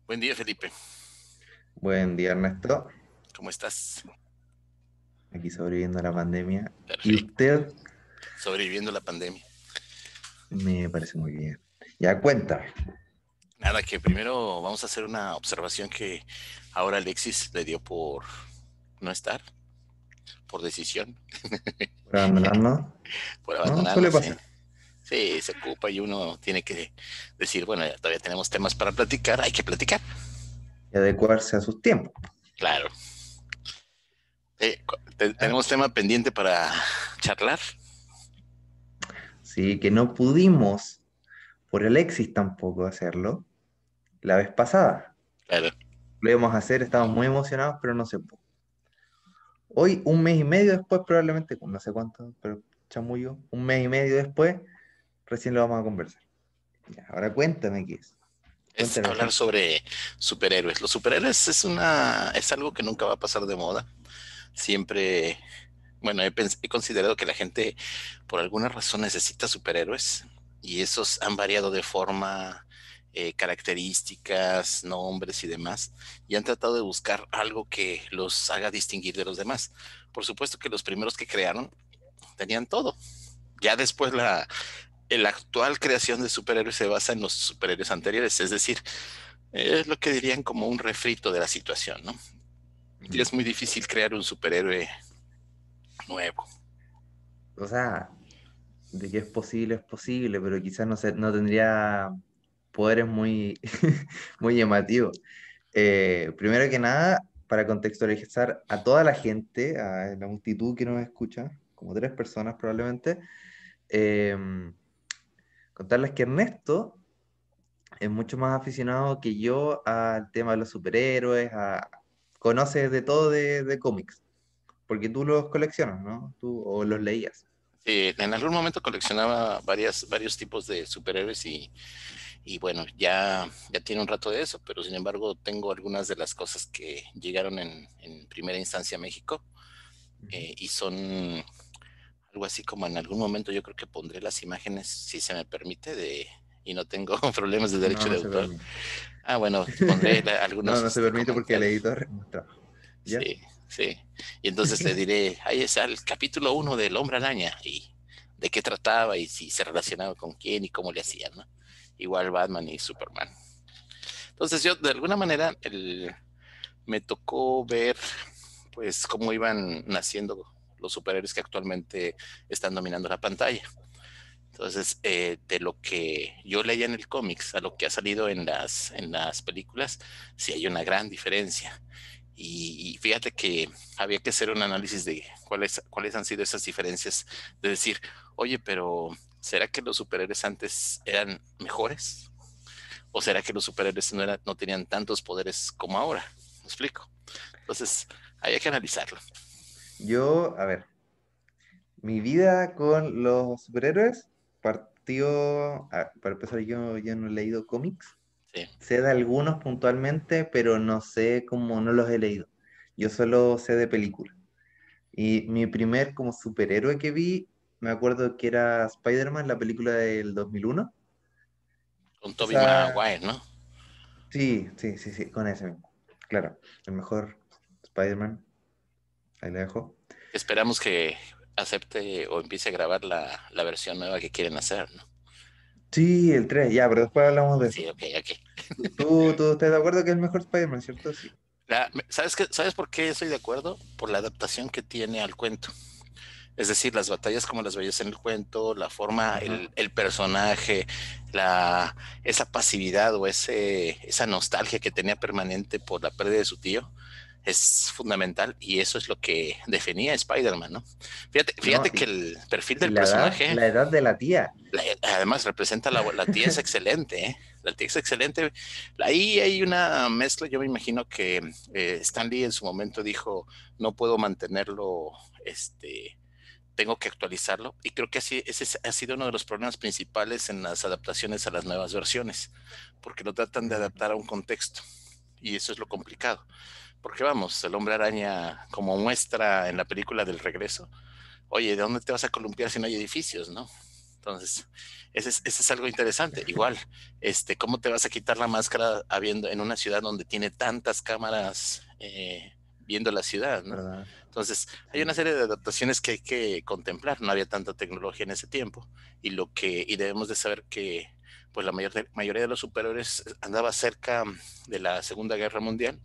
Buen día, Felipe. Buen día, Ernesto. ¿Cómo estás? Aquí sobreviviendo a la pandemia. Y Perfecto. usted Sobreviviendo la pandemia. me parece muy bien. Ya cuéntame. Nada, que primero vamos a hacer una observación que ahora Alexis le dio por no estar, por decisión, Por abandonarnos. por No, suele abandonarnos, sí. pasar. Sí, se ocupa y uno tiene que decir, bueno, ya todavía tenemos temas para platicar, hay que platicar. Y adecuarse a sus tiempos. Claro. Ah, Tenemos tema pendiente para charlar. sí, que no pudimos, por el Alexis tampoco, hacerlo la vez pasada. Claro. Lo íbamos a hacer, estábamos muy emocionados, pero no se pudo. Hoy, un mes y medio después, probablemente, no sé cuánto, pero chamullo, un mes y medio después, recién lo vamos a conversar. Ya, ahora cuéntame qué es. Es Cuéntame hablar así. sobre superhéroes. Los superhéroes es algo que nunca va a pasar de moda. Siempre, bueno, he considerado que la gente por alguna razón necesita superhéroes y esos han variado de forma, características, nombres y demás, y han tratado de buscar algo que los haga distinguir de los demás. Por supuesto que los primeros que crearon tenían todo. Ya después la actual creación de superhéroes se basa en los superhéroes anteriores, es decir, es lo que dirían como un refrito de la situación, ¿no? Y Mm. es muy difícil crear un superhéroe nuevo. O sea, de que es posible, pero quizás no tendría poderes muy, muy llamativos. Primero que nada, para contextualizar a toda la gente, a la multitud que nos escucha, como tres personas probablemente, eh, contarles que Ernesto es mucho más aficionado que yo al tema de los superhéroes, conoce de todo de cómics, porque tú los coleccionas, ¿no? Tú, o los leías. Sí, en algún momento coleccionaba varios tipos de superhéroes y bueno, ya tiene un rato de eso, pero sin embargo tengo algunas de las cosas que llegaron en primera instancia a México, Ujú. y son algo así como en algún momento yo creo que pondré las imágenes, si se me permite, y no tengo problemas de No, derecho de no se autor. permite. Ah, bueno, pondré No, algunos no se permite porque el comentarios. editor no trabaja. ¿Ya? Sí, sí. Y entonces le diré, ahí está el capítulo uno del Hombre Araña y de qué trataba y si se relacionaba con quién y cómo le hacían, ¿no? Igual Batman y Superman. Entonces yo de alguna manera me tocó ver pues cómo iban naciendo los superhéroes que actualmente están dominando la pantalla. Entonces, de lo que yo leía en el cómics a lo que ha salido en las películas, sí hay una gran diferencia. Y fíjate que había que hacer un análisis de cuáles han sido esas diferencias, de decir, oye, pero ¿será que los superhéroes antes eran mejores? ¿O será que los superhéroes no tenían tantos poderes como ahora? ¿Me explico? Entonces, había que analizarlo. Yo, a ver, mi vida con los superhéroes partió, para empezar, yo no he leído cómics, Sí. sé de algunos puntualmente, pero no sé cómo no los he leído. Yo solo sé de películas. Y mi primer como superhéroe que vi, me acuerdo que era Spider-Man, la película del 2001. Con Tobey Esa, Maguire, ¿no? sí, sí, sí, sí, con ese mismo. Claro, el mejor Spider-Man, ahí le dejo. Esperamos que acepte o empiece a grabar la versión nueva que quieren hacer, ¿no? Sí, el 3 ya, pero después hablamos de Sí, eso. ok, ok. ¿Tú estás de acuerdo que es el mejor Spider-Man, cierto? Sí. ¿Sabes por qué estoy de acuerdo? Por la adaptación que tiene al cuento. Es decir, las batallas como las veías en el cuento, la forma, Ajá. el personaje, esa pasividad o esa nostalgia que tenía permanente por la pérdida de su tío, es fundamental y eso es lo que definía a Spider-Man, ¿no? No, Fíjate que el perfil y del personaje, la edad de la tía. además representa la tía es excelente, ¿eh? La tía es excelente. Ahí hay una mezcla, yo me imagino que Stan Lee en su momento dijo, no puedo mantenerlo, tengo que actualizarlo. Y creo que así, ese ha sido uno de los problemas principales en las adaptaciones a las nuevas versiones, porque lo tratan de Mm. adaptar a un contexto. Y eso es lo complicado. Porque vamos, el hombre araña, como muestra en la película del regreso, oye, ¿de dónde te vas a columpiar si no hay edificios, no? Entonces, ese es algo interesante. Igual, ¿cómo te vas a quitar la máscara habiendo en una ciudad donde tiene tantas cámaras viendo la ciudad, ¿no? ¿verdad? Entonces, hay una Sí. serie de adaptaciones que hay que contemplar. No había tanta tecnología en ese tiempo y debemos de saber que pues mayoría de los superhéroes andaba cerca de la Segunda Guerra Mundial.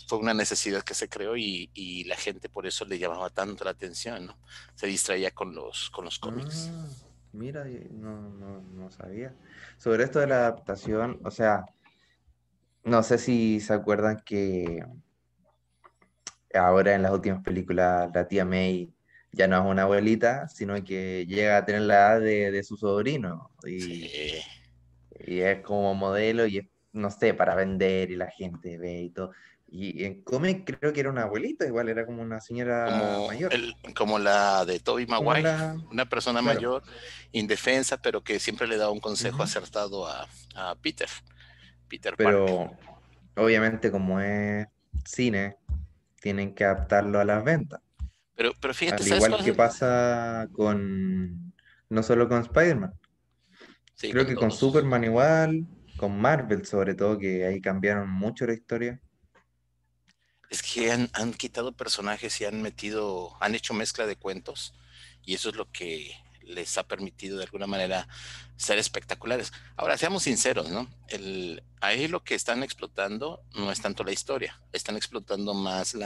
Fue una necesidad que se creó y la gente por eso le llamaba tanto la atención, ¿no? Se distraía con los cómics. Ah, mira, no sabía. Sobre esto de la adaptación, o sea, no sé si se acuerdan que ahora en las últimas películas la tía May ya no es una abuelita, sino que llega a tener la edad de su sobrino Sí, y es como modelo y es, no sé, para vender y la gente ve y todo. Y en cómic creo que era una abuelita, igual era como una señora mayor, como la de Tobey como Maguire, la, una persona claro. mayor, indefensa, pero que siempre le da un consejo Ujú. acertado a Peter Parker. Pero obviamente como es cine, tienen que adaptarlo a las ventas. Pero fíjate, Al ¿sabes igual cuál es que pasa con, no solo con Spider-Man, Sí, creo con que con todos. Superman igual, con Marvel sobre todo, que ahí cambiaron mucho la historia. Es que han quitado personajes y han hecho mezcla de cuentos y eso es lo que les ha permitido de alguna manera ser espectaculares. Ahora, seamos sinceros, ¿no? Ahí lo que están explotando no es tanto la historia, están explotando más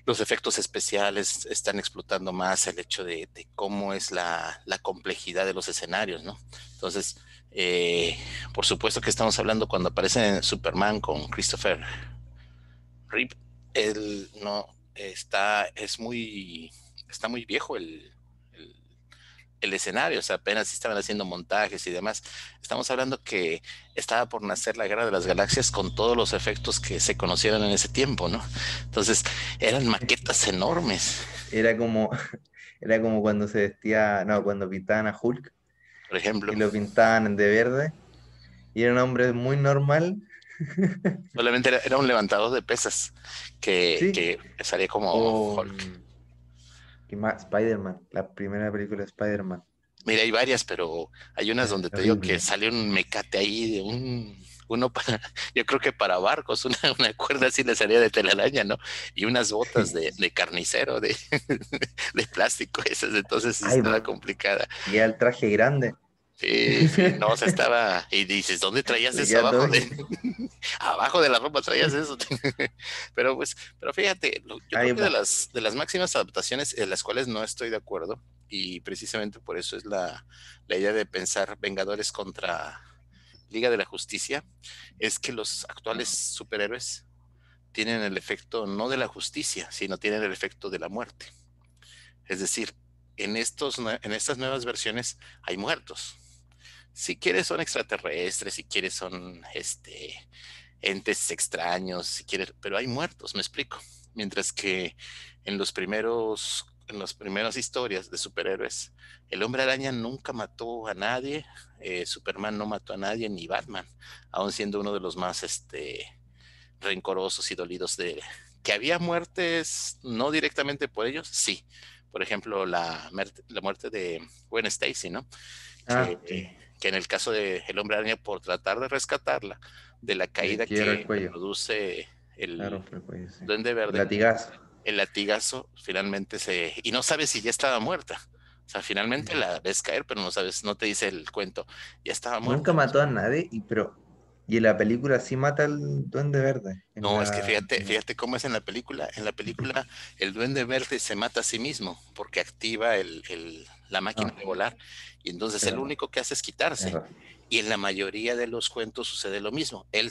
los efectos especiales, están explotando más el hecho de cómo es la complejidad de los escenarios, ¿no? Entonces, eh, por supuesto que estamos hablando cuando aparece Superman con Christopher Rip, él no está muy viejo el, el escenario, o sea, apenas estaban haciendo montajes y demás. Estamos hablando que estaba por nacer la Guerra de las Galaxias con todos los efectos que se conocieron en ese tiempo, ¿no? Entonces, eran maquetas enormes, Era como, era como cuando se vestía, no, cuando pintaban a Hulk por ejemplo. y lo pintaban de verde y era un hombre muy normal. Solamente era un levantador de pesas Sí, que salía como o Hulk. ¿qué más? Spider-Man, la primera película de Spider-Man. Mira, hay varias, pero hay unas donde te digo que Terrible. sale un mecate ahí de uno para, yo creo que para barcos, una cuerda así le salía de telaraña, ¿no? Y unas botas de carnicero, de plástico, esas, entonces sí Ay, estaba complicada. le queda el traje grande. Sí, sí, no, o sea, estaba, y dices, ¿dónde traías Le eso queda todo. abajo de la ropa traías eso? Pero pues, pero fíjate, yo creo Ahí que va. de las máximas adaptaciones en las cuales no estoy de acuerdo, y precisamente por eso es la idea de pensar Vengadores contra Liga de la Justicia, es que los actuales superhéroes tienen el efecto no de la justicia, sino tienen el efecto de la muerte. Es decir, en estas nuevas versiones hay muertos. Si quieres son extraterrestres, si quieres son entes extraños, si quieres, pero hay muertos, me explico. Mientras que en las primeras historias de superhéroes, el hombre araña nunca mató a nadie, Superman no mató a nadie, ni Batman, aun siendo uno de los más rencorosos y dolidos de que había muertes no directamente por ellos, sí. Por ejemplo, la muerte de Gwen Stacy, ¿no? Ah, sí. Que en el caso de El Hombre Araña, por tratar de rescatarla de la Le caída quiebra el que cuello. produce Le el rompe el cuello, sí. Duende El Verde, latigazo. el latigazo finalmente y no sabes si ya estaba muerta. O sea, finalmente la ves caer, pero no sabes, no te dice el cuento, ya estaba Nunca muerta. mató a nadie, pero. Y en la película sí mata al Duende Verde. En No, es que la. fíjate cómo es en la película. En la película, el Duende Verde se mata a sí mismo porque activa la máquina Ah, de volar y entonces el tienes razón. único que hace es Tienes quitarse. razón. Y en la mayoría de los cuentos sucede lo mismo. El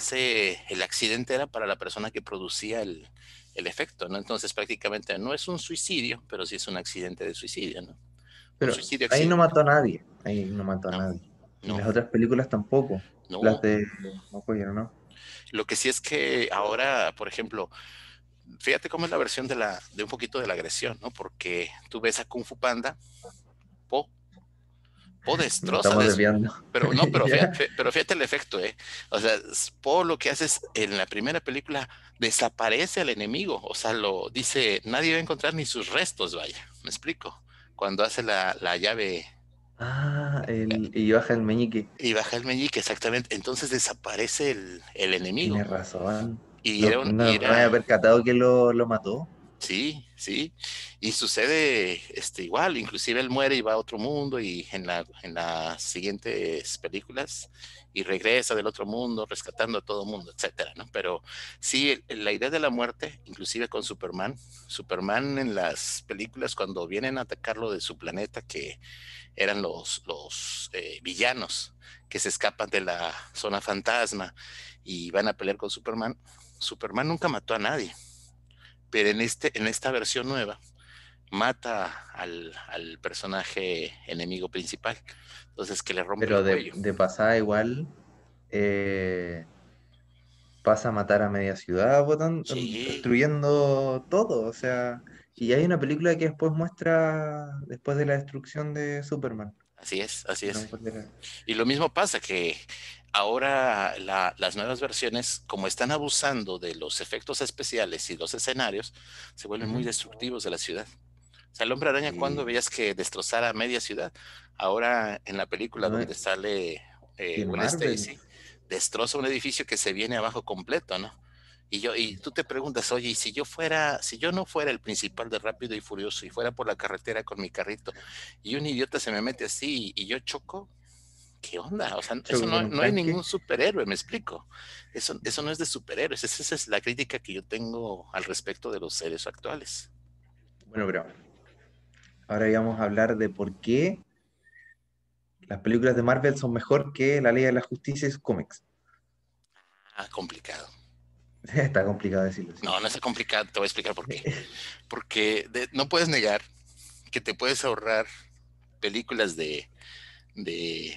accidente era para la persona que producía el efecto, ¿no? Entonces prácticamente no es un suicidio, pero sí es un accidente de suicidio, ¿no? Un Pero suicidio ahí no accidente. mató a nadie. Ahí no mató a No, nadie. Y no, las otras películas tampoco. Las no. de McQuarrie, ¿no? Lo que sí es que ahora, por ejemplo, fíjate cómo es la versión de un poquito de la agresión, ¿no? Porque tú ves a Kung Fu Panda, Po, Po Nos destroza, estamos desviando. pero no, Ya. pero fíjate el efecto, ¿eh? O sea, Po lo que hace es, en la primera película, desaparece al enemigo, o sea, dice, nadie va a encontrar ni sus restos, vaya, me explico. Cuando hace la llave Y baja el meñique. y baja el meñique, exactamente. Entonces desaparece el enemigo. Tienes razón. Y No, era, no me había percatado que lo mató. sí, sí. Y sucede igual, inclusive él muere y va a otro mundo y en las siguientes películas y regresa del otro mundo rescatando a todo mundo, etcétera, ¿no? Pero sí, la idea de la muerte, inclusive con Superman en las películas cuando vienen a atacarlo de su planeta, que eran los villanos que se escapan de la zona fantasma y van a pelear con Superman, Superman nunca mató a nadie, pero en esta versión nueva mata al personaje enemigo principal, entonces que le rompe el Pero cuello. de pasada igual eh, pasa a matar a media ciudad, Sí, destruyendo todo. O sea, y hay una película que después muestra, después de la destrucción de Superman. así es, así No me es. acuerdo era. Y lo mismo pasa que ahora las nuevas versiones, como están abusando de los efectos especiales y los escenarios, se vuelven muy Ujú. destructivos de la ciudad. O sea, el hombre araña cuando Y, veías que destrozara media ciudad. Ahora en la película no, donde sale y en Gwen Marvel. Stacy, destroza un edificio que se viene abajo completo, ¿no? Y tú te preguntas, oye, y si yo no fuera el principal de Rápido y Furioso y fuera por la carretera con mi carrito y un idiota se me mete así y yo choco, ¿qué onda? O sea, eso Choco con un no hay tanque. ningún superhéroe, me explico. Eso no es de superhéroes, esa es la crítica que yo tengo al respecto de los seres actuales. Bueno, pero ahora íbamos a hablar de por qué las películas de Marvel son mejor que la Liga de la Justicia y sus cómics. Ah, complicado. Está complicado decirlo así. No, no está complicado, te voy a explicar por qué. Porque no puedes negar que te puedes ahorrar películas de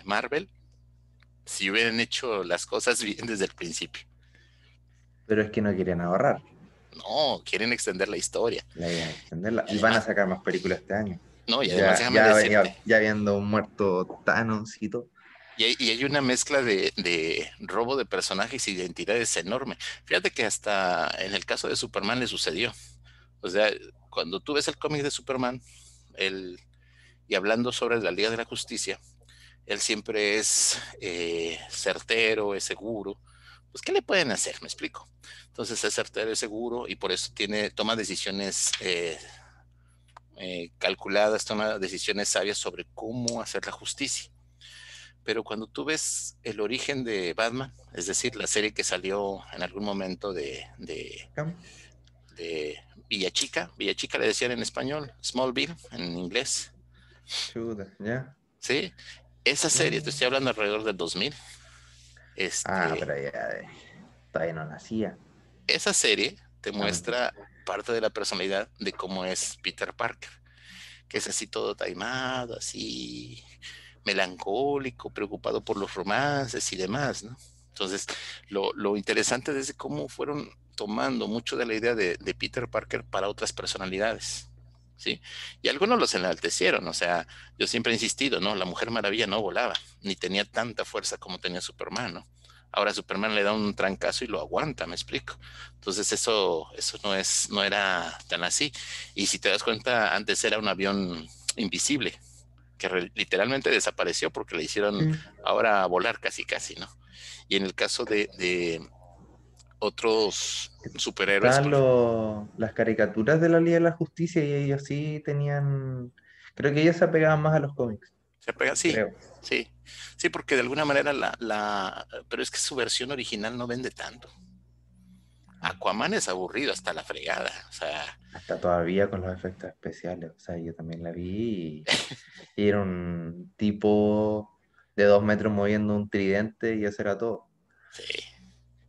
Marvel si hubieran hecho las cosas bien desde el principio. Pero es que no quieren ahorrar. No, quieren extender la historia. La idea es extenderla. Y Y van a además, sacar más películas este año. no, y además déjame decirte, Ya habiendo muerto Thanos y todo. y hay una mezcla de robo de personajes e identidades enorme. Fíjate que hasta en el caso de Superman le sucedió. O sea, cuando tú ves el cómic de Superman, él, y hablando sobre la Liga de la Justicia, él siempre es certero, es seguro. Pues, ¿qué le pueden hacer? Me explico. Entonces es certero, es seguro y por eso toma decisiones calculadas, toma decisiones sabias sobre cómo hacer la justicia. Pero cuando tú ves el origen de Batman, es decir, la serie que salió en algún momento de Villa Chica le decían en español, Smallville en inglés, Chuta, ¿ya? ¿sí? Esa serie, te Mm. estoy hablando alrededor del 2000, Ah, este, pero ya todavía no nacía. esa serie te No, mentira. muestra parte de la personalidad de cómo es Peter Parker, que es así todo taimado, así melancólico, preocupado por los romances y demás, ¿no? Entonces, lo interesante es de cómo fueron tomando mucho de la idea de Peter Parker para otras personalidades, ¿sí? Y algunos los enaltecieron, o sea, yo siempre he insistido, ¿no? La Mujer Maravilla no volaba, ni tenía tanta fuerza como tenía Superman, ¿no? Ahora Superman le da un trancazo y lo aguanta, me explico. Entonces eso no era tan así. Y si te das cuenta, antes era un avión invisible, que literalmente desapareció porque le hicieron Sí. ahora volar casi casi, ¿no? Y en el caso de otros superhéroes, Estaban las caricaturas de la Liga de la Justicia y ellos sí tenían. Creo que ellos se apegaban más a los cómics, se pega, sí, creo. sí, sí, porque de alguna manera pero es que su versión original no vende tanto. Aquaman es aburrido hasta la fregada, o sea, Hasta todavía con los efectos especiales. O sea, yo también la vi y era un tipo de 2 metros moviendo un tridente y eso era todo. sí.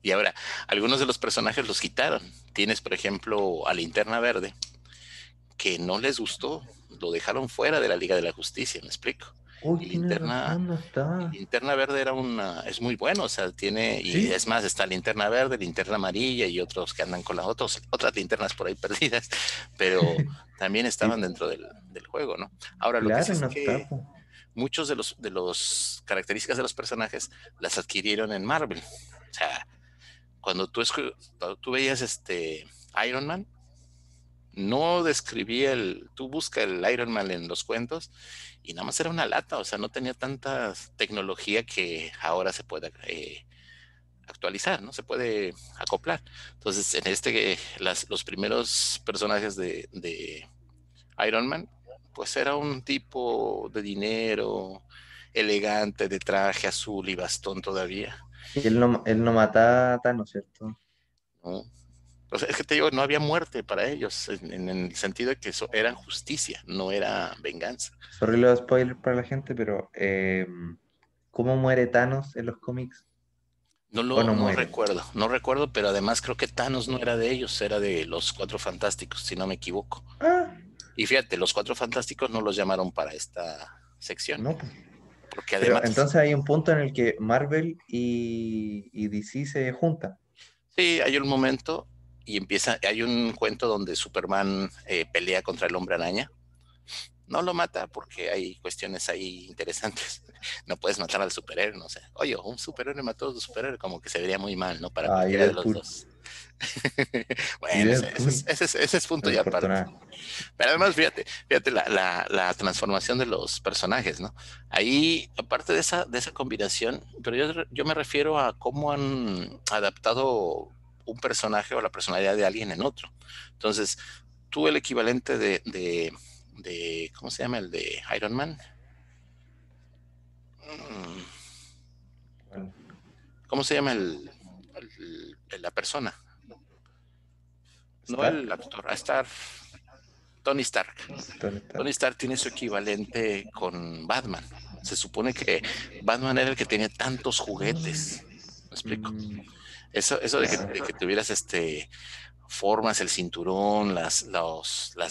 Y ahora, algunos de los personajes los quitaron. Tienes, por ejemplo, a Linterna Verde, que no les gustó, lo dejaron fuera de la Liga de la Justicia, me explico. Uy, Y tienes razón, no está. Linterna Verde es muy bueno, o sea, y ¿Sí? es más, está Linterna Verde, Linterna Amarilla y otros que andan con las otras linternas por ahí perdidas, pero también estaban Sí, dentro del juego, ¿no? Ahora, lo que sí claro, es no está, que po. muchos de los características de los personajes las adquirieron en Marvel. O sea, cuando tú veías Iron Man, no describía tú busca el Iron Man en los cuentos y nada más era una lata, o sea, no tenía tanta tecnología que ahora se puede actualizar, ¿no? Se puede acoplar. Entonces, los primeros personajes de Iron Man, pues era un tipo de dinero, elegante, de traje azul y bastón todavía, Y él no mata a Thanos, ¿cierto? ¿no? O sea, es que te digo, no había muerte para ellos, en el sentido de que eso era justicia, no era venganza. Sorry los spoilers para la gente, pero ¿cómo muere Thanos en los cómics? ¿O no No muere? recuerdo, no recuerdo, pero además creo que Thanos no era de ellos, era de los Cuatro Fantásticos, si no me equivoco. Ah, Y fíjate, los Cuatro Fantásticos no los llamaron para esta sección, no, pues. porque Pero además, entonces hay un punto en el que Marvel y DC se juntan. sí, hay un momento y hay un cuento donde Superman pelea contra el Hombre Araña. No lo mata porque hay cuestiones ahí interesantes. No puedes matar al superhéroe, no sé. Oye, un superhéroe mató a otro superhéroe, como que se vería muy mal, ¿no? Para Ay, cualquiera de los Deadpool. dos. Y Bueno, Deadpool, ese es punto y aparte. desafortunado. Pero además, fíjate la transformación de los personajes, ¿no? Ahí, aparte de esa combinación, pero yo me refiero a cómo han adaptado un personaje o la personalidad de alguien en otro. Entonces, tú el equivalente ¿cómo se llama? El de Iron Man. Mm, Bueno, ¿Cómo se llama la persona? No el Stark, actor, a estar Tony Stark. Tony Tony Stark. Stark tiene su equivalente con Batman. Se supone que Batman era el que tenía tantos juguetes. ¿Me explico? Mm, Eso ya. de que tuvieras formas, el cinturón, las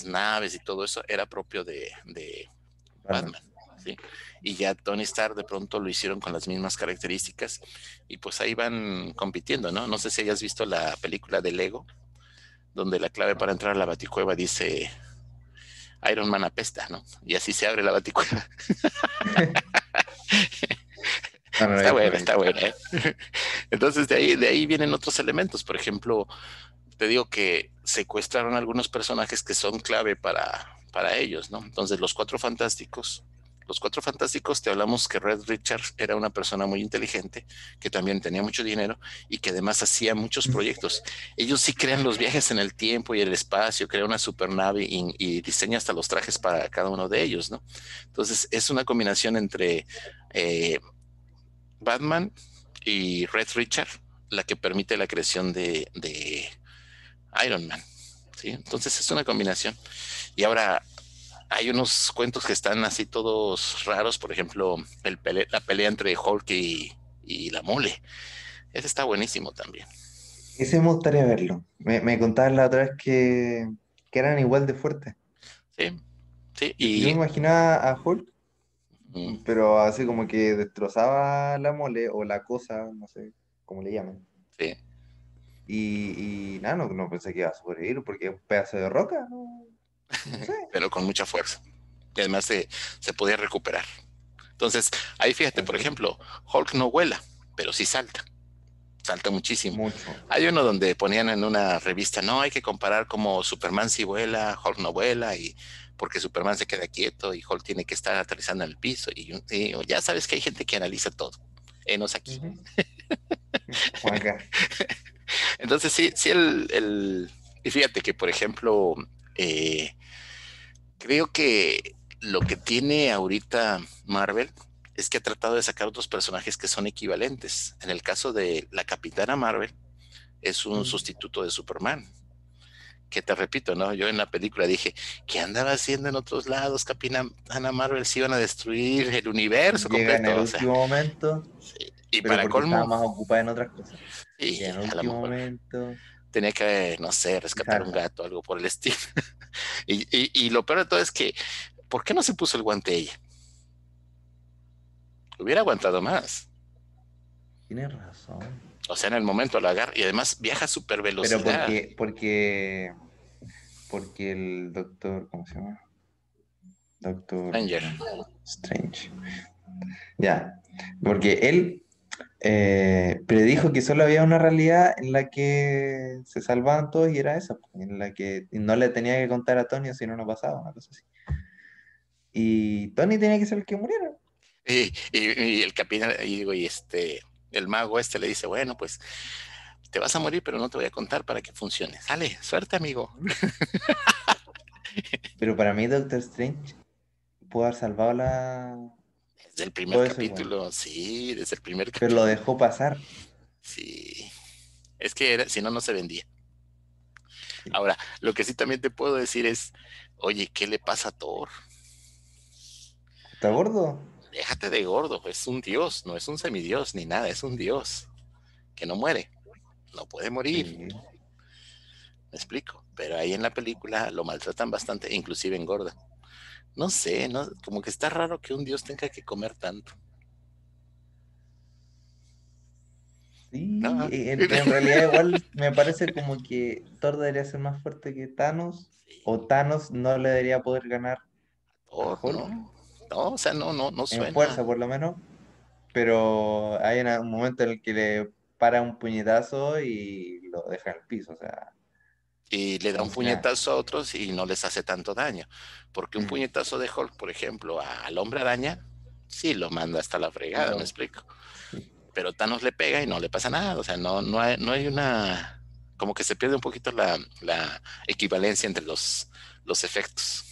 naves y todo eso era propio de Batman. Batman. ¿Sí? Y ya Tony Stark de pronto lo hicieron con las mismas características y pues ahí van compitiendo, ¿no? No sé si hayas visto la película de Lego, donde la clave para entrar a la Baticueva dice Iron Man apesta, ¿no? Y así se abre la Baticueva. No, no lo he Está visto, no buena, lo he está visto. buena. ¿Eh? Entonces de ahí vienen otros elementos. Por ejemplo, te digo que secuestraron algunos personajes que son clave para ellos, ¿no? Entonces los cuatro fantásticos te hablamos que Red Richards era una persona muy inteligente, que también tenía mucho dinero y que además hacía muchos proyectos. Ellos sí crean los viajes en el tiempo y el espacio, crean una supernave y diseña hasta los trajes para cada uno de ellos, ¿no? Entonces es una combinación entre eh, Batman y Red Richard la que permite la creación de Iron Man. ¿Sí? Entonces es una combinación. Y ahora hay unos cuentos que están así todos raros, por ejemplo, la pelea entre Hulk y la mole. Ese está buenísimo también. Ese me gustaría verlo. Me contaban la otra vez que eran igual de fuertes. Sí, sí, Yo me y imaginaba a Hulk, mm, pero así como que destrozaba la mole o la cosa, no sé cómo le llaman. sí, Y nada, no pensé que iba a sobrevivir porque es un pedazo de roca, no sé. pero con mucha fuerza. Y además se podía recuperar. Entonces, ahí fíjate, por Eso, ejemplo, Hulk no vuela, pero sí salta muchísimo. mucho. Hay uno donde ponían en una revista, no, hay que comparar como Superman si vuela, Hulk no vuela, y porque Superman se queda quieto y Hulk tiene que estar aterrizando en el piso. Y ya sabes que hay gente que analiza todo. Enos aquí. Ujú. Como acá. Entonces, sí, y fíjate que, por ejemplo, eh, creo que lo que tiene ahorita Marvel es que ha tratado de sacar otros personajes que son equivalentes. En el caso de la Capitana Marvel, es un Mm. sustituto de Superman. Que te repito, ¿no? Yo en la película dije, ¿qué andaba haciendo en otros lados? Capitana Marvel se iban a destruir el universo Llega en el completo, o sea, último momento, sí. Y pero para porque estaba colmo, más ocupada en otras cosas. Llega y en el a lo último mejor momento tenía que, no sé, y rescatar un salva. gato, algo por el estilo. Y lo peor de todo es que, ¿por qué no se puso el guante ella? Hubiera aguantado más. Tienes razón. O sea, en el momento lo agarra y además viaja a super Pero velocidad. porque el doctor, ¿cómo se llama? Doctor Ranger. Strange. Ya, porque él Predijo que solo había una realidad en la que se salvaban todos y era esa, pues, en la que no le tenía que contar a Tony o si no, no pasaba, una cosa así. Y Tony tenía que ser el que muriera. Y el capitán, y digo, el mago le dice, bueno, pues te vas a morir, pero no te voy a contar para que funcione. Sale, suerte, amigo. ¿Mm? Pero para mí Doctor Strange pudo haber salvado Desde el primer todo eso igual. capítulo, sí, desde el primer Pero lo capítulo. dejó pasar. Sí, es que si no, no se vendía. Sí. Ahora, lo que sí también te puedo decir es, oye, ¿qué le pasa a Thor? ¿Está gordo? Déjate de gordo, es un dios, no es un semidios ni nada, es un dios que no muere, no puede morir, Sí. me explico. Pero ahí en la película lo maltratan bastante, inclusive engorda. No sé, no, como que está raro que un dios tenga que comer tanto. Sí, No, en realidad igual me parece como que Thor debería ser más fuerte que Thanos, sí, o Thanos no le debería poder ganar a Thor, Hulk, no, no, o sea, no, no, no en suena. fuerza por lo menos, pero hay un momento en el que le para un puñetazo y lo deja en el piso, o sea, Y le da como un si nada. puñetazo a otros y no les hace tanto daño. Porque un Mm, puñetazo de Hulk, por ejemplo, al hombre araña, sí lo manda hasta la fregada, me explico. sí. Pero Thanos le pega y no le pasa nada. O sea, no hay una. Como que se pierde un poquito la equivalencia entre los efectos.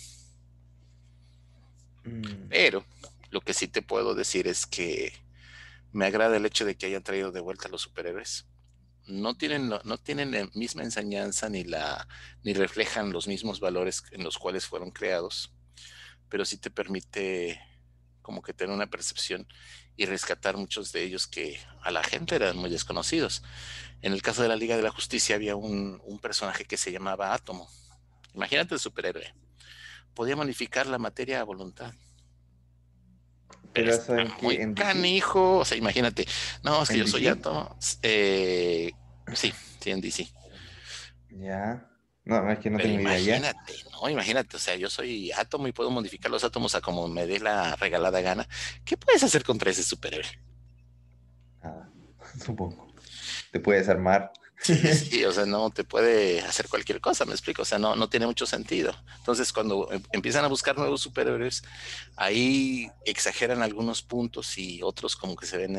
Mm, Pero lo que sí te puedo decir es que me agrada el hecho de que hayan traído de vuelta a los superhéroes. No tienen la misma enseñanza ni reflejan los mismos valores en los cuales fueron creados, pero sí te permite como que tener una percepción y rescatar muchos de ellos que a la gente eran muy desconocidos. En el caso de la Liga de la Justicia había un personaje que se llamaba Átomo. Imagínate el superhéroe. Podía modificar la materia a voluntad. Pero pero eso está en muy qué, ¿en DC? canijo. O sea, imagínate. No, es que ¿En yo soy DC? Átomo. Sí, sí, en DC. Ya. No, es que no Pero tengo idea ya. imagínate, ¿no? Imagínate, o sea, yo soy átomo y puedo modificar los átomos a como me dé la regalada gana. ¿Qué puedes hacer contra ese superhéroe? Nada, supongo. Te puedes armar. Sí, sí, o sea, no te puede hacer cualquier cosa, me explico, o sea, no tiene mucho sentido. Entonces, cuando empiezan a buscar nuevos superhéroes, ahí exageran algunos puntos y otros como que se ven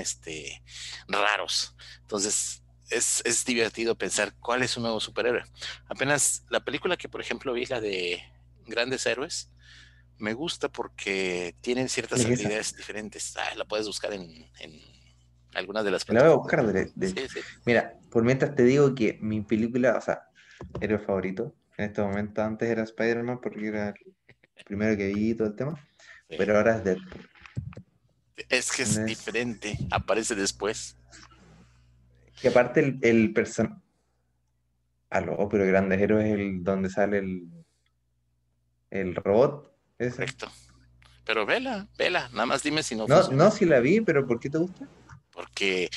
raros. Entonces, es divertido pensar cuál es un nuevo superhéroe. Apenas la película que, por ejemplo, vi, la de Grandes Héroes, me gusta porque tienen ¿Cuál ciertas es esa? habilidades diferentes. La puedes buscar en algunas de las Me la voy a plataformas. buscar, de hecho. Sí, sí. Mira, por mientras te digo que mi película, o sea, héroe favorito, en este momento antes era Spider-Man porque era el primero que vi y todo el tema, Sí. pero ahora es Deadpool. Es que es Es diferente, aparece después. que aparte el personaje. Aló, pero Grandes Héroes es el donde sale el robot, ese. Correcto. Pero vela, vela, nada más dime si no No, no, funciona. sí la vi, pero ¿por qué te gusta? Porque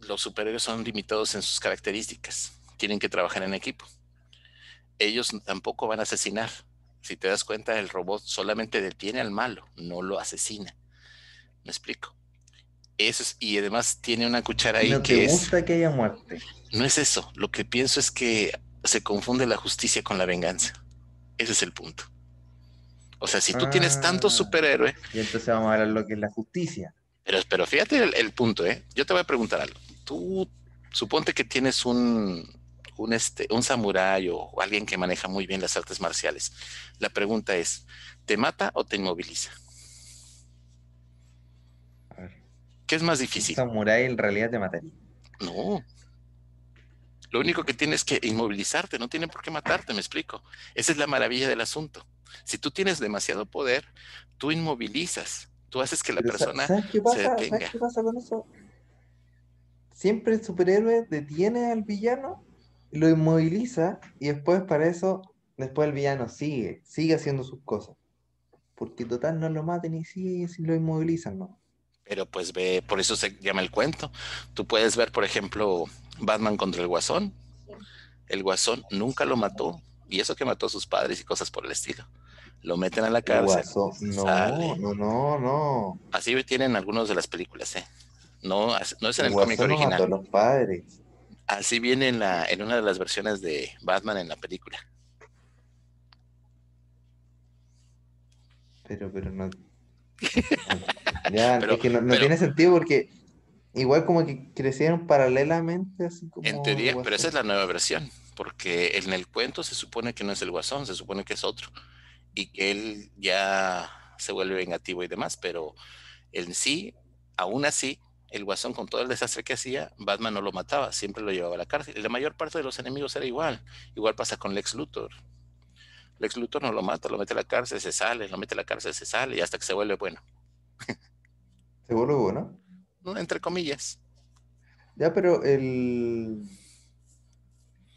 los superhéroes son limitados en sus características. Tienen que trabajar en equipo. Ellos tampoco van a asesinar. Si te das cuenta, el robot solamente detiene al malo, no lo asesina. ¿Me explico? Y además tiene una cuchara Y ahí no te que es, gusta que haya muerte. no es eso. Lo que pienso es que se confunde la justicia con la venganza. Ese es el punto. O sea, si tú tienes tantos Ah, superhéroes, y entonces vamos a hablar de lo que es la justicia. pero fíjate el punto, ¿eh? Yo te voy a preguntar algo. Tú suponte que tienes un samurái o alguien que maneja muy bien las artes marciales. La pregunta es, ¿te mata o te inmoviliza? A ver, ¿Qué es más un difícil? samurái en realidad te mataría. No, lo único que tienes que inmovilizarte, no tiene por qué matarte, me explico. Esa es la maravilla del asunto. Si tú tienes demasiado poder, tú inmovilizas, tú haces que la Pero persona ¿sabes qué se pasa? ¿Sabes detenga. qué pasa con eso? Siempre el superhéroe detiene al villano, lo inmoviliza y después para eso, después el villano sigue haciendo sus cosas. Porque total no lo maten y sigue si lo inmovilizan, ¿no? Pero pues ve, por eso se llama el cuento. Tú puedes ver, por ejemplo, Batman contra el Guasón. El Guasón nunca lo mató, y eso que mató a sus padres y cosas por el estilo. Lo meten a la El cárcel, guaso, no, sale. no, no, no. Así tienen algunos de las películas, ¿eh? No, no es en El el cómic Guasón no mató original. a los padres, Así viene en una de las versiones de Batman en la película. pero no, ya, Pero, es que no pero tiene sentido porque igual como que crecieron paralelamente, así en como el teoría, pero esa es Guasón. la nueva versión, porque en el cuento se supone que no es el Guasón, se supone que es otro, y que él ya se vuelve vengativo y demás, pero en sí, aún así, el Guasón con todo el desastre que hacía, Batman no lo mataba, siempre lo llevaba a la cárcel. Y la mayor parte de los enemigos era igual. Igual pasa con Lex Luthor. Lex Luthor no lo mata, lo mete a la cárcel, se sale, lo mete a la cárcel, se sale, y hasta que se vuelve bueno, Se vuelve bueno. ¿no? Entre comillas. Ya,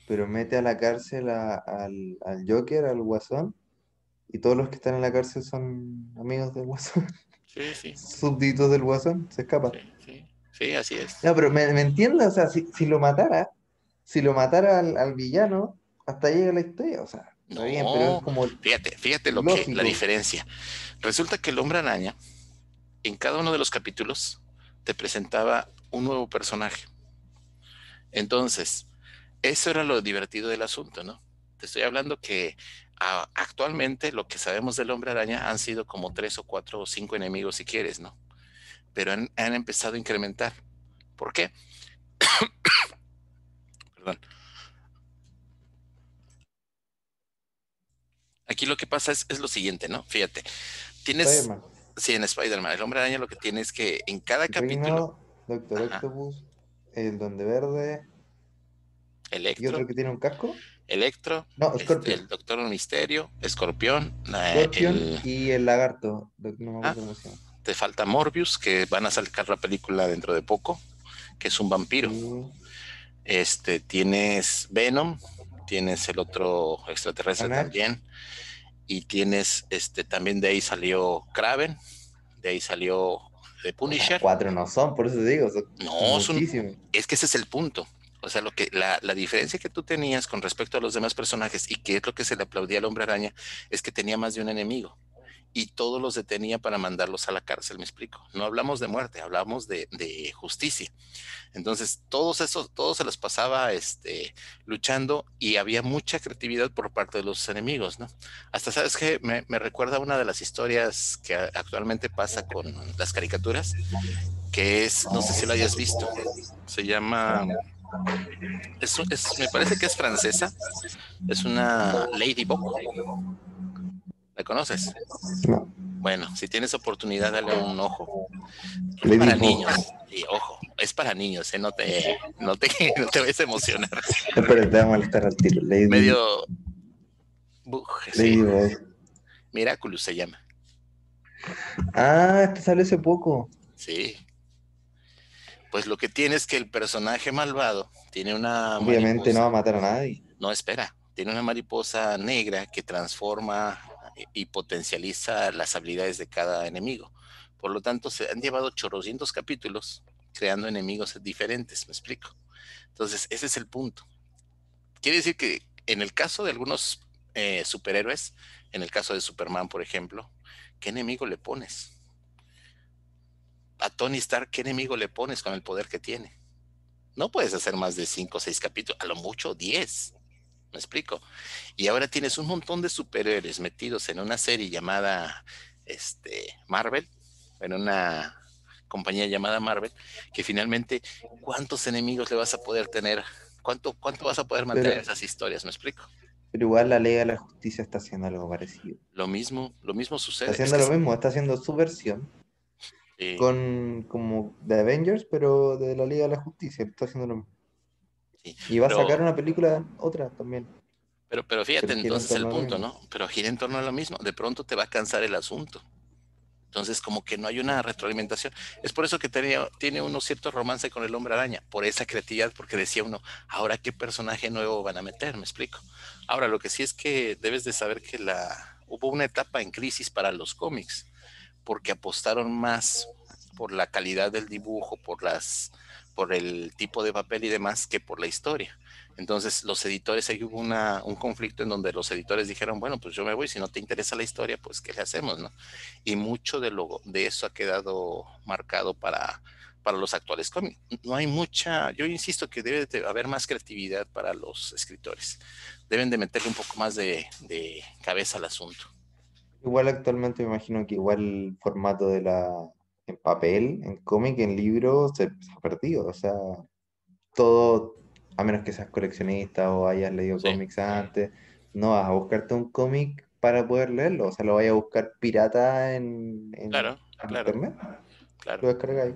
pero mete a la cárcel al Joker, al Guasón, y todos los que están en la cárcel son amigos del Guasón, Sí, sí, súbditos del Guasón, se escapa. sí, sí, sí, así es. Ya, pero me entiendes, o sea, si lo matara al villano, hasta ahí llega la historia, o sea, está bien, pero es No, como fíjate la lógico. diferencia. Resulta que el Hombre Araña, en cada uno de los capítulos, te presentaba un nuevo personaje. Entonces, eso era lo divertido del asunto, ¿no? Te estoy hablando que actualmente lo que sabemos del Hombre Araña han sido como 3 o 4 o 5 enemigos, si quieres, ¿no? Pero han empezado a incrementar. ¿Por qué? Perdón. Aquí lo que pasa es lo siguiente, ¿no? Fíjate, tienes, Spider-Man, sí, en Spider-Man, el Hombre Araña lo que tiene es que en cada capítulo, Rhino, Doctor ajá, Octopus, el Duende Verde, y Electro, otro que tiene un casco. Electro, No, Scorpion. el Doctor Misterio, Escorpión, Scorpion y el lagarto, no me ah, acuerdo cómo se llama. te falta Morbius, que van a sacar la película dentro de poco, que es un vampiro. Sí, Tienes Venom, tienes el otro extraterrestre Carnage. también, y tienes también de ahí salió Kraven, de ahí salió The O sea, Punisher. cuatro no son, por eso te digo, son No, muchísimos. es que ese es el punto. O sea, la diferencia que tú tenías con respecto a los demás personajes y que es lo que se le aplaudía al Hombre Araña es que tenía más de un enemigo y todos los detenía para mandarlos a la cárcel, me explico. No hablamos de muerte, hablamos de justicia. Entonces, todos se los pasaba luchando y había mucha creatividad por parte de los enemigos, ¿no? Hasta, ¿sabes qué? Me recuerda una de las historias que actualmente pasa con las caricaturas, que es, no sé si lo hayas visto, se llama, me parece que es francesa, es una Ladybug, ¿la conoces? No, Bueno, si tienes oportunidad, dale un ojo. Es para Ladybug. niños, y ojo, es para niños, no te vayas a emocionar. Espera, te va a molestar al tiro. Medio sí, Ladybug. Miraculous se llama. Ah, este salió hace poco. Sí. Pues lo que tiene es que el personaje malvado tiene una Obviamente no va a mariposa. matar a nadie. No, espera. Tiene una mariposa negra que transforma y potencializa las habilidades de cada enemigo. Por lo tanto, se han llevado chorrocientos capítulos creando enemigos diferentes, ¿me explico? Entonces, ese es el punto. Quiere decir que en el caso de algunos superhéroes, en el caso de Superman, por ejemplo, ¿qué enemigo le pones? A Tony Stark, ¿qué enemigo le pones con el poder que tiene? No puedes hacer más de 5 o 6 capítulos, a lo mucho 10. ¿Me explico? Y ahora tienes un montón de superhéroes metidos en una serie llamada Marvel, en una compañía llamada Marvel, que finalmente, ¿cuántos enemigos le vas a poder tener? ¿Cuánto vas a poder mantener Pero, esas historias? ¿Me explico? pero igual la Liga de la Justicia está haciendo algo parecido. Lo mismo Está sucede. Es haciendo que lo mismo, está haciendo su versión sí, con como de Avengers, pero de la Liga de la Justicia. Está haciendo lo mismo. sí. Y va a Pero, sacar una película, otra también, pero fíjate pero gira en entonces el torno a lo punto, mismo. ¿no? Pero gira en torno a lo mismo. De pronto te va a cansar el asunto. Entonces, como que no hay una retroalimentación. Es por eso que tiene uno cierto romance con el Hombre Araña, por esa creatividad, porque decía uno, ahora qué personaje nuevo van a meter, me explico. Ahora, lo que sí es que debes de saber que hubo una etapa en crisis para los cómics, porque apostaron más por la calidad del dibujo, por el tipo de papel y demás, que por la historia. Entonces los editores, ahí hubo un conflicto en donde los editores dijeron, bueno, pues yo me voy, si no te interesa la historia, pues ¿qué le hacemos, no? Y mucho de eso ha quedado marcado para los actuales cómics. No hay mucha, yo insisto que debe de haber más creatividad para los escritores. Deben de meterle un poco más de cabeza al asunto. Igual actualmente me imagino que igual el formato de en papel, en cómic, en libro, se ha perdido. O sea, todo, a menos que seas coleccionista o hayas leído Sí, cómics antes, no vas a buscarte un cómic para poder leerlo. O sea, lo vayas a buscar pirata claro, en claro, internet, claro. lo descargáis.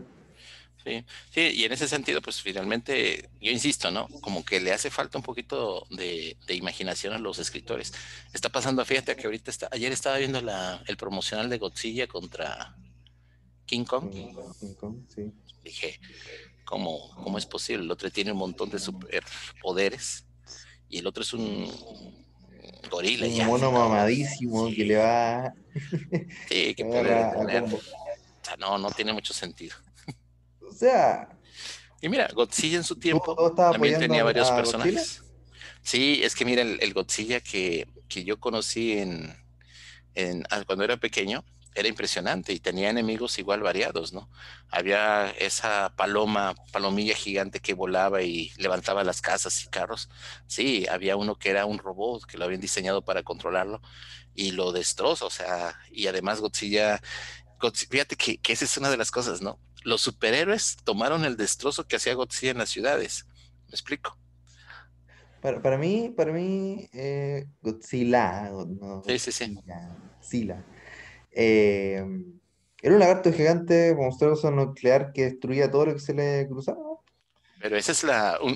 Sí, sí, y en ese sentido, pues finalmente, yo insisto, ¿no? Como que le hace falta un poquito de imaginación a los escritores. Está pasando, fíjate que ahorita ayer estaba viendo el promocional de Godzilla contra King Kong. King Kong, sí. Dije, ¿cómo es posible? El otro tiene un montón de superpoderes y el otro es un gorila Un ya. mono No, mamadísimo que sí, le va sí, a que puede agarrar a detener. combo. O sea, no tiene mucho sentido. O sea, Y mira, Godzilla en su tiempo ¿tú estás también apoyando tenía varios a Godzilla? personajes. Sí, es que mira, el Godzilla que yo conocí cuando era pequeño era impresionante y tenía enemigos igual variados, ¿no? Había esa palomilla gigante que volaba y levantaba las casas y carros. Sí, había uno que era un robot que lo habían diseñado para controlarlo y lo destroza, o sea, y además fíjate que esa es una de las cosas, ¿no? Los superhéroes tomaron el destrozo que hacía Godzilla en las ciudades. ¿Me explico? Para mí, Godzilla, no Sí, sí, sí. Godzilla, Godzilla, eh, era un lagarto gigante monstruoso nuclear que destruía todo lo que se le cruzaba. Pero esa es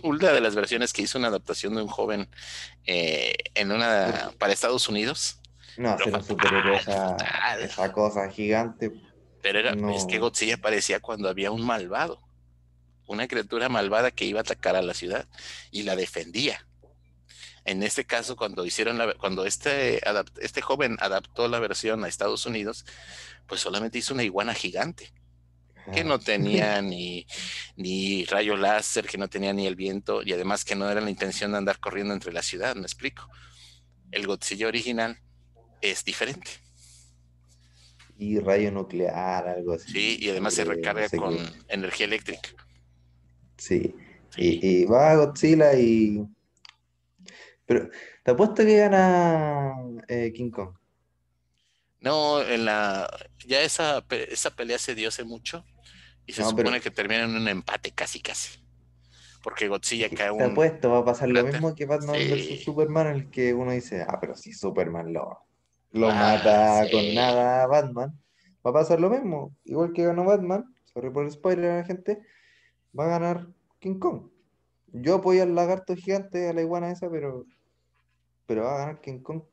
una de las versiones que hizo una adaptación de un joven para Estados Unidos. No, Pero ser un superhéroe, fatal, fatal. esa cosa gigante, Pero es que no. Godzilla aparecía cuando había un malvado, una criatura malvada que iba a atacar a la ciudad y la defendía. En este caso, cuando este joven adaptó la versión a Estados Unidos, pues solamente hizo una iguana gigante que Ah, no tenía ni rayo láser, que no tenía ni el viento, y además que no era la intención de andar corriendo entre la ciudad, me explico. El Godzilla original es diferente, y rayo nuclear, algo ¿sí? así, Y además se no recarga sé con qué. energía eléctrica, Sí. ¿sí? Y va Godzilla Pero te apuesto que gana King Kong. No, ya esa pelea se dio hace mucho y se No, pero supone que termina en un empate casi casi, porque es Godzilla que cae a te un apuesto, va a pasar lo cráter. mismo que Batman versus Sí, Superman, en el que uno dice, pero si Superman lo mata con sí. nada a Batman, va a pasar lo mismo. Igual que ganó Batman, sorry por el spoiler a la gente, va a ganar King Kong. Yo apoyo al lagarto gigante, a la iguana esa, pero va a ganar King Kong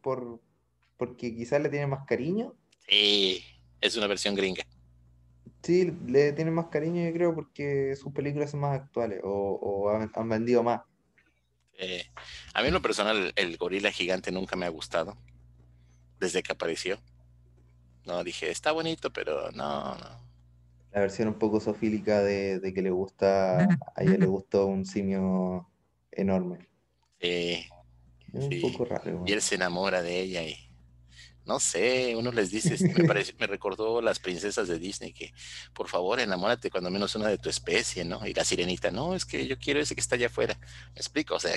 porque quizás le tiene más cariño. Sí, es una versión gringa. Sí, le tiene más cariño, yo creo, porque sus películas son más actuales o han vendido más. Eh, a mí en lo personal el gorila gigante nunca me ha gustado desde que apareció. No, dije, está bonito, pero no. La versión un poco zoofílica de que le gusta, a ella le gustó un simio enorme. Sí, Es un sí. poco raro, Y igual. él se enamora de ella y no sé, uno les dice, me recordó las princesas de Disney que por favor enamórate cuando menos una de tu especie, ¿no? Y la sirenita, no, es que yo quiero ese que está allá afuera. Me explico, o sea,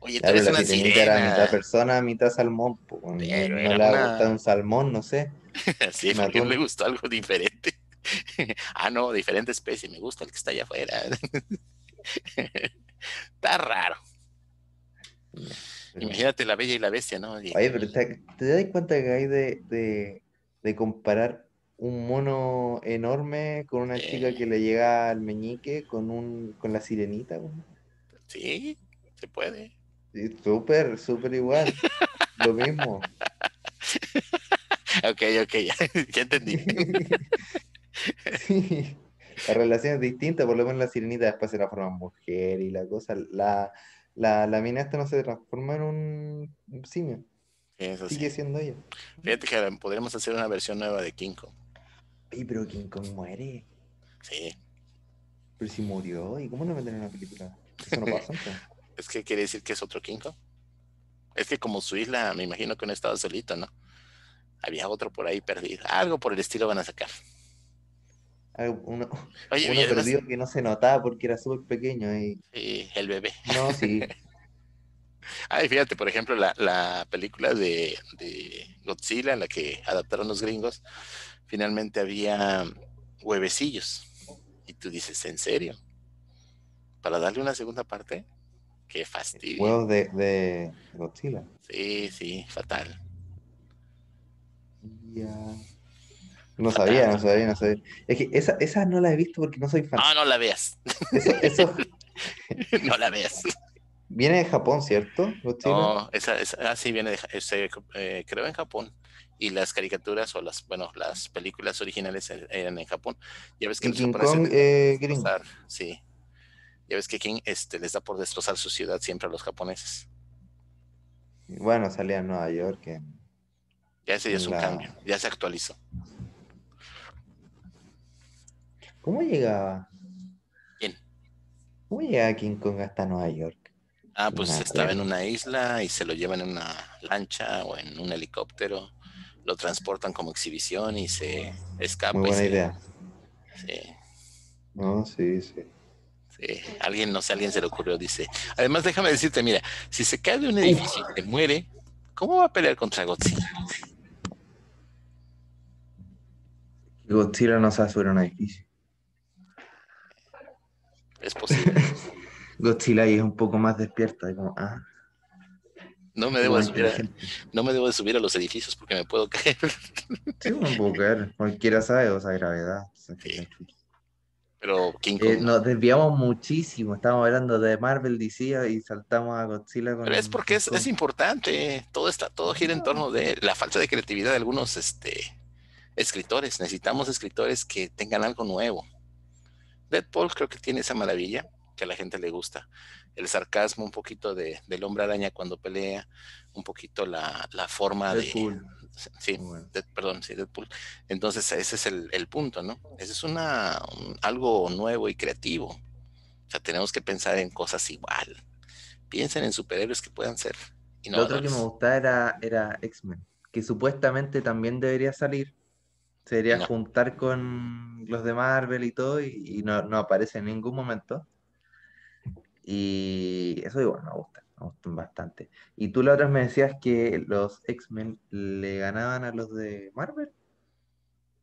oye, tú Ya, pero eres la una sirenita era mitad sirena, persona, mitad salmón, po. No, pero no era le va a gustar un una, salmón, no sé, sí, un porque no le atún. gustó algo diferente. Ah, no, diferente especie, me gusta el que está allá afuera. Está raro. Ya, pero... Imagínate la bella y la bestia, ¿no? Oye, pero ¿te das cuenta que hay de comparar un mono enorme con una chica Eh, que le llega al meñique con la sirenita, weón? sí, se puede. Sí, súper, súper igual, lo mismo. Ok, ok, ya entendí. Sí, la relación es distinta, por lo menos la sirenita después se transforma en mujer y la cosa, la mina esta no se transforma en un simio, Eso sí. sigue siendo ella. Fíjate que podríamos hacer una versión nueva de King Kong. Oye, pero King Kong muere, Sí. pero si murió, ¿y cómo no meten en una película? Eso no pasa entonces. Es que quiere decir que es otro King Kong. Es que como su isla, me imagino que no estaba solito, ¿no? Había otro por ahí perdido. Algo por el estilo van a sacar. Uno, Oye, y uno además, perdido que no se notaba porque era súper pequeño. Y... el bebé. No, sí. Ay, fíjate, por ejemplo, la película de Godzilla, la que adaptaron los gringos, finalmente había huevecillos. Y tú dices, ¿en serio? ¿Para darle una segunda parte? Qué fastidio. Huevos de Godzilla. Sí, sí, fatal, Ya. No sabía, fatal. no sabía, no sabía. Es que esa no la he visto porque no soy fan. No, no la veas. Eso No la veas. viene de Japón, ¿cierto? Godzilla. No, esa sí viene creo en Japón. Y las caricaturas o bueno, las películas originales eran en Japón. Ya ves que Y los King japoneses Kong les da por gringo. destrozar, sí. Ya ves que King les da por destrozar su ciudad siempre a los japoneses. Bueno, salía en Nueva York Ya ese ya es en un cambio, la... ya se actualizó. ¿Cómo llegaba? Bien. ¿Cómo llegaba King Kong hasta Nueva York? Ah, No me pues estaba en acuerdo. una isla y se lo llevan en una lancha o en un helicóptero, lo transportan como exhibición y se Muy escapa y buena se... idea. Sí, No, sí, sí. sí. Alguien, no sé, alguien se le ocurrió, dice. Además, déjame decirte, mira, si se cae de un edificio y Uf, se muere, ¿cómo va a pelear contra Godzilla? que Godzilla no sabe subir a un edificio. Es posible. Godzilla ahí es un poco más despierto, es como, No un me poco debo de más subir inteligente. no me debo de subir a los edificios porque me puedo caer. Sí, un puedo caer. Cualquiera sabe, o sea, gravedad. O sea, que Sí, la chucha. pero King Kong no. Nos desviamos muchísimo. Estábamos hablando de Marvel, DC y saltamos a Godzilla Pero es con porque King es Kong. importante. Todo gira en No. torno de la falta de creatividad de algunos escritores. Necesitamos escritores que tengan algo nuevo. Deadpool creo que tiene esa maravilla que a la gente le gusta. El sarcasmo, un poquito del hombre araña cuando pelea, un poquito la forma de... Deadpool. Sí, Muy bueno. perdón, sí, Deadpool. Entonces ese es el punto, ¿no? Ese es algo nuevo y creativo. O sea, tenemos que pensar en cosas igual. Piensen en superhéroes que puedan ser Lo otro que me innovadores. gustaba era X-Men, que supuestamente también debería salir. Se Y debería no, juntar con los de Marvel y todo, y no aparece en ningún momento. Y eso igual me gustan bastante. Y tú la otra vez me decías que los X-Men le ganaban a los de Marvel,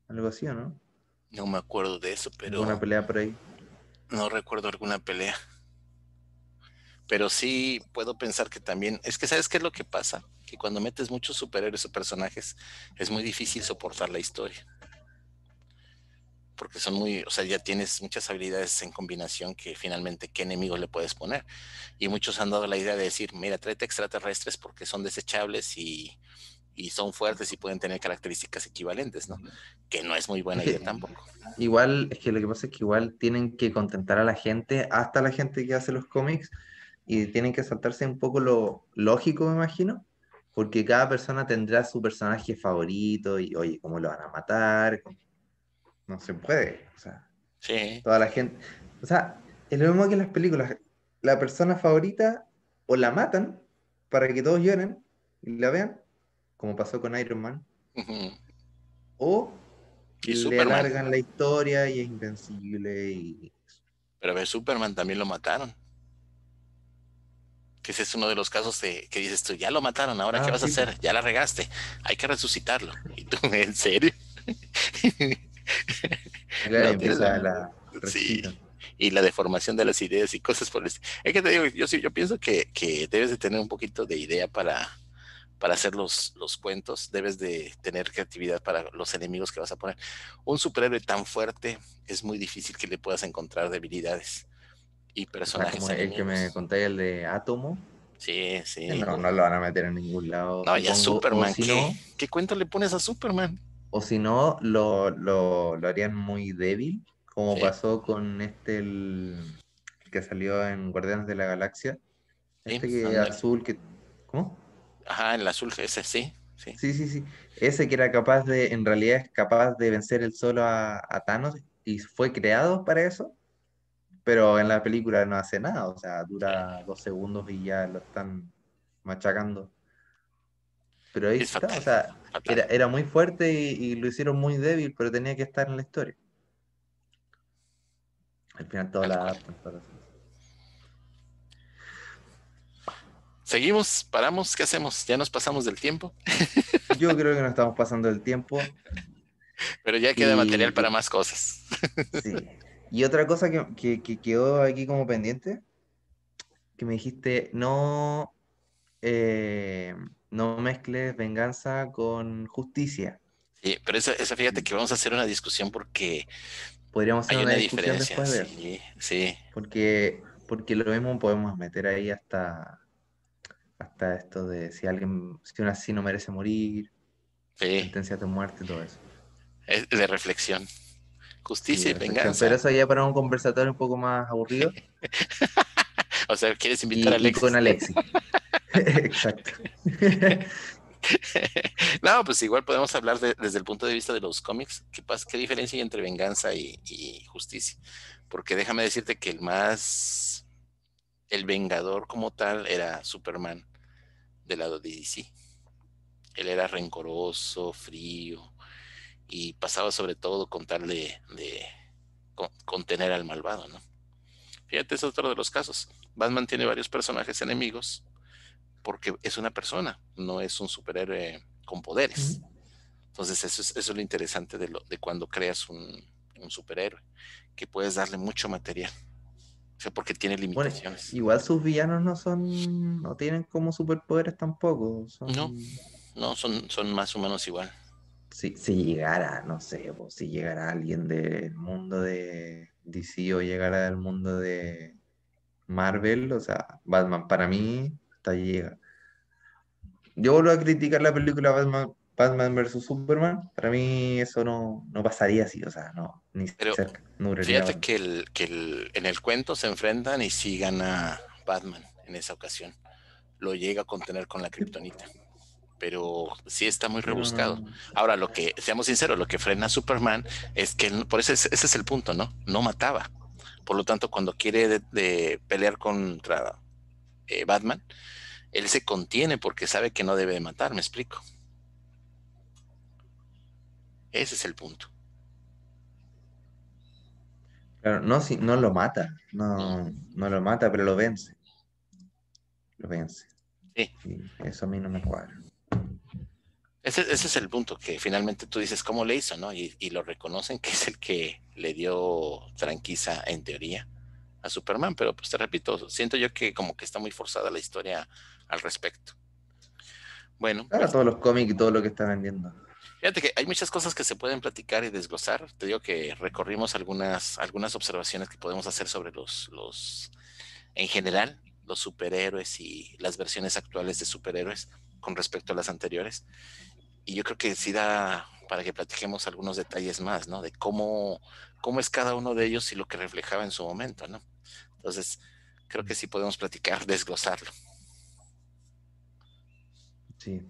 algo así, ¿o no? no me acuerdo de eso, ¿Alguna pero pelea por ahí? no recuerdo alguna pelea. Pero sí puedo pensar que también, es que ¿sabes qué es lo que pasa? Que cuando metes muchos superhéroes o personajes es muy difícil soportar la historia, porque son muy, o sea, ya tienes muchas habilidades en combinación que finalmente qué enemigo le puedes poner. Y muchos han dado la idea de decir, mira, tráete extraterrestres porque son desechables y son fuertes y pueden tener características equivalentes, ¿no? Que no es muy Es buena idea que tampoco. igual, es que lo que pasa es que igual tienen que contentar a la gente, hasta la gente que hace los cómics, y tienen que saltarse un poco lo lógico, me imagino, porque cada persona tendrá su personaje favorito y, oye, ¿cómo lo van a matar? No se puede, o sea, Sí, toda la gente, o sea, es lo mismo que en las películas, la persona favorita o la matan para que todos lloren y la vean, como pasó con Iron Man, uh-huh. o Y le Superman, alargan la historia y es invencible y... pero a ver, Superman también lo mataron. Que ese es uno de los casos que dices tú, ya lo mataron, ahora qué Ah, vas a sí, pues. hacer, ya la regaste, hay que resucitarlo. Y tú, ¿en serio? Acá No tienes empieza la... la Sí, recita. y la deformación de las ideas y cosas por el estilo. Es que te digo, yo sí, yo pienso que debes de tener un poquito de idea para hacer los cuentos, debes de tener creatividad para los enemigos que vas a poner. Un superhéroe tan fuerte es muy difícil que le puedas encontrar debilidades y O sea, personajes como el que me enemigos. contáis, el de Átomo, Sí, sí. no lo van a meter en ningún lado, No, ya supongo. Superman, ¿qué cuento le pones a Superman? O si no, lo harían muy débil, como Sí, pasó con el que salió en Guardianes de la Galaxia. sí, Este que ándale. azul, que... ¿Cómo? Ajá, el azul ese, sí, sí. Sí, sí, sí. Ese que era capaz de, en realidad es capaz de vencer el solo a Thanos y fue creado para eso. Pero en la película no hace nada, o sea, Sí, dura 2 segundos y ya lo están machacando. Pero ahí es está, o fatal, sea, fatal. era muy fuerte y lo hicieron muy débil, pero tenía que estar en la historia. Al final todo tal la cual. adaptan para hacer. ¿Seguimos? ¿Paramos? ¿Qué hacemos? ¿Ya nos pasamos del tiempo? Yo creo que nos estamos pasando el tiempo Pero ya queda material para y más cosas. sí. Y otra cosa que quedó aquí como pendiente, que me dijiste, no, no mezcles venganza con justicia. Sí, pero esa fíjate que vamos a hacer una discusión porque Podríamos hacer hay una una discusión diferencia, después de eso, sí, sí, porque lo mismo podemos meter ahí hasta esto de si un asesino merece morir, sí, sentencias de muerte y todo eso. es de reflexión. Sí, Justicia de y reflexión. Pero venganza. eso ya para un conversatorio un poco más aburrido O sea, ¿quieres invitar a y con Alexis? Alexi. Exacto. No, pues igual podemos hablar desde el punto de vista de los cómics. ¿Qué diferencia hay entre venganza y justicia? Porque déjame decirte que el vengador como tal era Superman del lado de DC. Él era rencoroso, frío y pasaba sobre todo con tal de contener al malvado, ¿no? Fíjate, es otro de los casos. Batman tiene varios personajes enemigos porque es una persona, no es un superhéroe con poderes. Ujú. Entonces eso es lo interesante de cuando creas un superhéroe, que puedes darle mucho material, o sea, porque tiene Bueno, limitaciones. igual sus villanos no tienen como superpoderes tampoco. No, no, son más o menos igual. Si llegara, no sé, pues, si llegara alguien del mundo de DC o llegara del mundo de Marvel, o sea, Batman para mí hasta ahí llega. Yo vuelvo a criticar la película Batman versus Superman. Para mí eso no pasaría así, o sea, no, ni Pero cerca, no duraría fíjate Batman. en el cuento se enfrentan y sí gana Batman en esa ocasión. Lo llega a contener con la Sí, kriptonita, pero sí está muy sí, rebuscado. Ahora, seamos sinceros, lo que frena a Superman es que, por eso ese es el punto, ¿no? No mataba. Por lo tanto, cuando quiere de pelear contra Batman, él se contiene porque sabe que no debe de matar, ¿me explico? Ese es el punto. claro, no, si, no lo mata, ¿No? no lo mata, pero lo vence. Sí, Y eso a mí no me cuadra. ese es el punto, que finalmente tú dices, ¿cómo le hizo, no? Y lo reconocen que es el que le dio tranquiza, en teoría, a Superman, pero pues te repito, siento yo que como que está muy forzada la historia al respecto. Bueno, Ahora pues todos los cómics y todo lo que está vendiendo. fíjate que hay muchas cosas que se pueden platicar y desglosar. Te digo que recorrimos algunas observaciones que podemos hacer sobre en general, los superhéroes y las versiones actuales de superhéroes con respecto a las anteriores. Y yo creo que sí da para que platiquemos algunos detalles más, ¿no? De cómo es cada uno de ellos y lo que reflejaba en su momento, ¿no? Entonces, creo que sí podemos platicar, desglosarlo. Sí,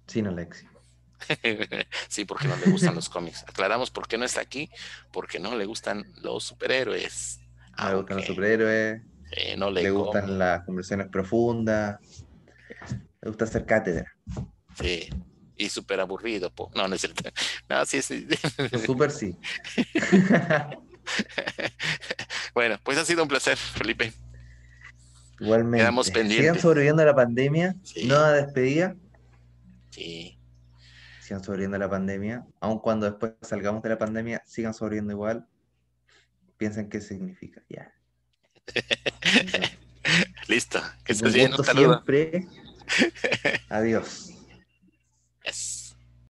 sin Alexi. Sí, porque no le gustan los cómics. Aclaramos por qué no está aquí, porque no le gustan los superhéroes, No le gustan los aunque superhéroes, no le le gustan come. las conversaciones profundas, le gusta hacer cátedra. Sí, y súper aburrido. No, no es cierto. No, sí, sí. Súper sí. Bueno, pues ha sido un placer, Felipe. Quedamos Igualmente. Sigan pendientes. sobreviviendo a la pandemia, no Sí, a despedida. sí. Sigan sobreviviendo a la pandemia. Aun cuando después salgamos de la pandemia, sigan sobreviviendo igual. Piensen qué significa. Ya. Eso. Listo. Que Que con estés bien. Un gusto saludo. siempre. Adiós.